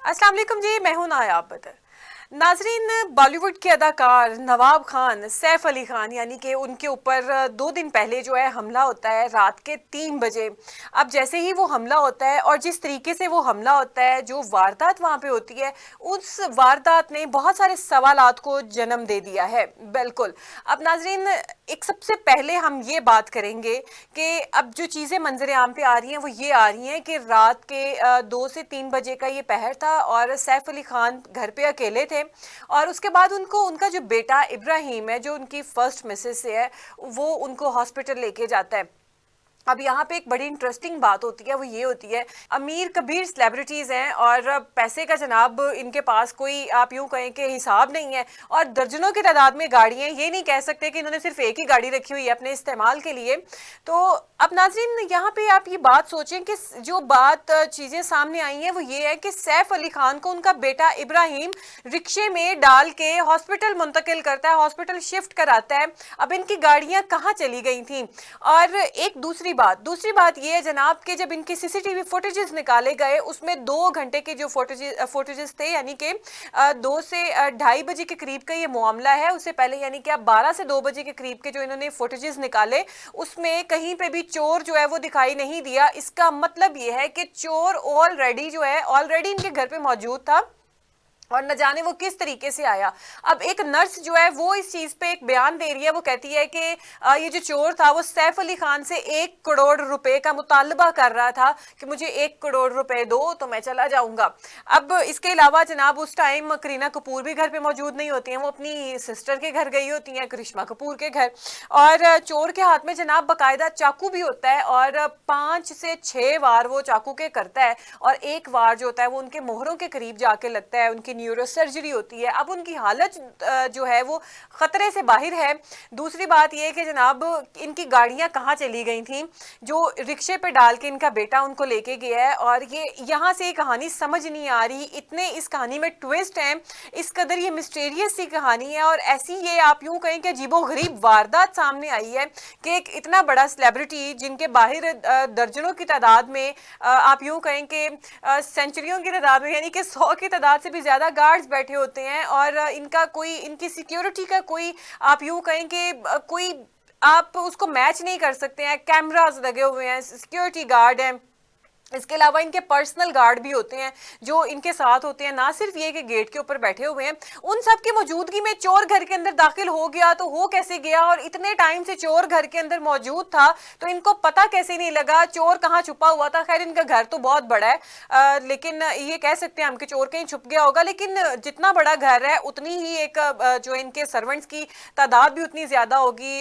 अस्सलाम वालेकुम जी, मैं हूं नायाब बदर। नाजरीन, बॉलीवुड के अदाकार नवाब खान, सैफ अली खान यानी कि उनके ऊपर 2 दिन पहले जो है हमला होता है रात के 3 बजे। अब जैसे ही वो हमला होता है और जिस तरीके से वो हमला होता है, जो वारदात वहाँ पे होती है, उस वारदात ने बहुत सारे सवालात को जन्म दे दिया है। बिल्कुल। अब नाजरीन, एक सबसे पहले हम ये बात करेंगे कि अब जो चीज़ें मंजर आम पे आ रही हैं वो ये आ रही हैं कि रात के 2 से 3 बजे का ये पहर था और सैफ अली खान घर पे अकेले थे। और उसके बाद उनको उनका जो बेटा इब्राहिम है, जो उनकी फर्स्ट मिसेस है, वो उनको हॉस्पिटल लेके जाता है। अब यहाँ पे एक बड़ी इंटरेस्टिंग बात होती है, वो ये होती है, अमीर कबीर सेलिब्रिटीज़ हैं और पैसे का जनाब इनके पास कोई आप यूँ कहें कि हिसाब नहीं है, और दर्जनों की तादाद में गाड़ियाँ, ये नहीं कह सकते कि इन्होंने सिर्फ एक ही गाड़ी रखी हुई है अपने इस्तेमाल के लिए। तो अब नाज़रीन, यहाँ पे आप ये बात सोचें कि जो बात चीज़ें सामने आई हैं वो ये है कि सैफ अली खान को उनका बेटा इब्राहिम रिक्शे में डाल के हॉस्पिटल मुंतकिल करता है, हॉस्पिटल शिफ्ट कराता है। अब इनकी गाड़ियाँ कहाँ चली गई थी? और एक दूसरी बात ये है जनाब कि जब इनके सीसीटीवी फुटेजेस निकाले गए, उसमें 2 घंटे के जो फुटेजेस थे, यानी कि 2 से 2:30 बजे के करीब का ये मामला है। उससे पहले यानी कि आप 12 से 2 बजे के करीब के जो इन्होंने फुटेजेस निकाले, उसमें कहीं पे भी चोर जो है वो दिखाई नहीं दिया। इसका मतलब ये है कि चोर ऑलरेडी इनके घर पे मौजूद था और न जाने वो किस तरीके से आया। अब एक नर्स जो है वो इस चीज पे एक बयान दे रही है, वो कहती है कि ये जो चोर था वो सैफ अली खान से 1 करोड़ रुपए का मुतालबा कर रहा था कि मुझे 1 करोड़ रुपए दो तो मैं चला जाऊंगा। अब इसके अलावा जनाब उस टाइम करीना कपूर भी घर पे मौजूद नहीं होती हैं, वो अपनी सिस्टर के घर गई होती हैं, करिश्मा कपूर के घर। और चोर के हाथ में जनाब बाकायदा चाकू भी होता है और 5 से 6 वार वो चाकू के करता है, और एक वार जो होता है वो उनके मोहरों के करीब जाके लगता है। उनकी न्यूरो सर्जरी होती है। अब उनकी हालत जो है वो खतरे से बाहर है। दूसरी बात यह कि जनाब इनकी गाड़ियां कहाँ चली गई थी, जो रिक्शे पे डाल के इनका बेटा उनको लेके गया है। और ये यहाँ से कहानी समझ नहीं आ रही, इतने इस कहानी में ट्विस्ट हैं, इस कदर ये मिस्टीरियस सी कहानी है, और ऐसी ये आप यूं कहें कि अजीबोगरीब वारदात सामने आई है कि एक इतना बड़ा सेलिब्रिटी जिनके बाहर दर्जनों की तादाद में, आप यूं कहें कि सेंचुरियों की तादाद में, यानी कि 100 की तादाद से भी ज्यादा गार्ड्स बैठे होते हैं, और इनकी सिक्योरिटी का कोई आप यूं कहें कि कोई आप उसको मैच नहीं कर सकते हैं। कैमरास लगे हुए हैं, सिक्योरिटी गार्ड हैं, इसके अलावा इनके पर्सनल गार्ड भी होते हैं जो इनके साथ होते हैं। ना सिर्फ ये कि गेट के ऊपर बैठे हुए हैं, उन सब की मौजूदगी में चोर घर के अंदर दाखिल हो गया तो हो कैसे गया, और इतने टाइम से चोर घर के अंदर मौजूद था तो इनको पता कैसे नहीं लगा चोर कहाँ छुपा हुआ था। खैर इनका घर तो बहुत बड़ा है, लेकिन ये कह सकते हैं हम कि चोर कहीं छुप गया होगा, लेकिन जितना बड़ा घर है उतनी ही एक जो इनके सर्वेंट्स की तादाद भी उतनी ज्यादा होगी,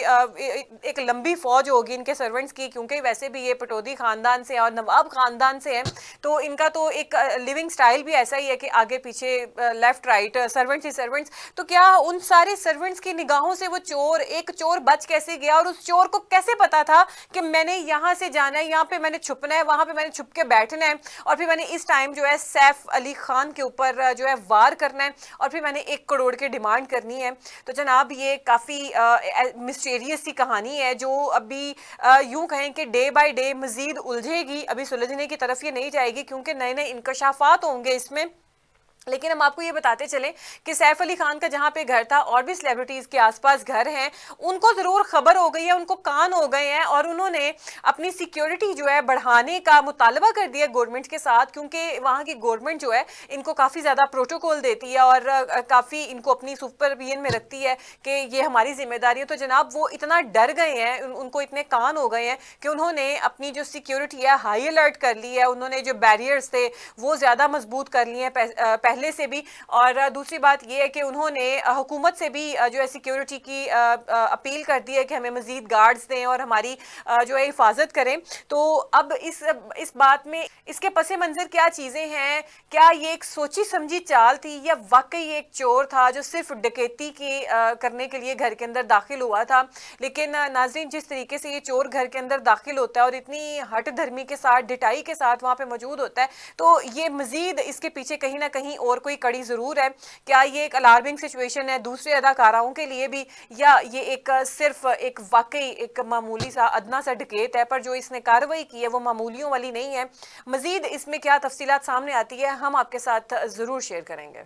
एक लंबी फौज होगी इनके सर्वेंट्स की, क्योंकि वैसे भी ये पटौदी खानदान से और नवाब खानदान से है, तो इनका तो एक लिविंग स्टाइल भी ऐसा ही है कि आगे पीछे लेफ्ट राइट सर्वेंट्स ही सर्वेंट्स। तो क्या उन सारे सर्वेंट्स की निगाहों से वो एक चोर बच कैसे गया, और उस चोर को कैसे पता था कि मैंने यहाँ से जाना है, यहाँ पे मैंने छुपना है, वहां पे मैंने छुप के बैठना है, और फिर मैंने इस टाइम जो है सैफ अली खान के ऊपर जो है वार करना है, और फिर मैंने 1 करोड़ की डिमांड करनी है। तो जनाब ये काफ़ी मिस्टीरियस सी कहानी है जो अभी यूं कहें कि डे बाय डे मजीद उलझेगी, अभी सुलझने की तरफ ये नहीं जाएगी, क्योंकि नए नए इंकशाफात होंगे इसमें। लेकिन हम आपको ये बताते चलें कि सैफ अली खान का जहाँ पे घर था और भी सेलिब्रिटीज़ के आसपास घर हैं, उनको ज़रूर खबर हो गई है, उनको कान हो गए हैं, और उन्होंने अपनी सिक्योरिटी जो है बढ़ाने का मुतालबा कर दिया गवर्नमेंट के साथ, क्योंकि वहाँ की गवर्नमेंट जो है इनको काफ़ी ज़्यादा प्रोटोकॉल देती है और काफ़ी इनको अपनी सुपरविजन में रखती है कि ये हमारी जिम्मेदारी है। तो जनाब वो इतना डर गए हैं, उनको इतने कान हो गए हैं कि उन्होंने अपनी जो सिक्योरिटी है हाई अलर्ट कर ली है, उन्होंने जो बैरियर्स थे वो ज़्यादा मजबूत कर लिए हैं पहले से भी। और दूसरी बात यह है कि उन्होंने हुकूमत से भी जो है सिक्योरिटी की अपील कर दी है कि हमें मजीद गार्ड्स दें और हमारी जो है हिफाजत करें। तो अब इस बात में इसके पसे मंजर क्या चीज़ें हैं, क्या ये एक सोची समझी चाल थी या वाकई एक चोर था जो सिर्फ डकैती की करने के लिए घर के अंदर दाखिल हुआ था। लेकिन नाजरीन जिस तरीके से ये चोर घर के अंदर दाखिल होता है और इतनी हट धर्मी के साथ डिटाई के साथ वहाँ पे मौजूद होता है, तो ये मजीद इसके पीछे कहीं ना कहीं और कोई कड़ी ज़रूर है? क्या ये एक अलार्मिंग सिचुएशन है दूसरे अदाकाराओं के लिए भी, या ये एक सिर्फ एक वाकई एक मामूली सा अदना सा डकैत है, पर जो इसने कार्रवाई की है वो मामूलियों वाली नहीं है? मज़ीद इसमें क्या तफसीलात सामने आती है हम आपके साथ ज़रूर शेयर करेंगे।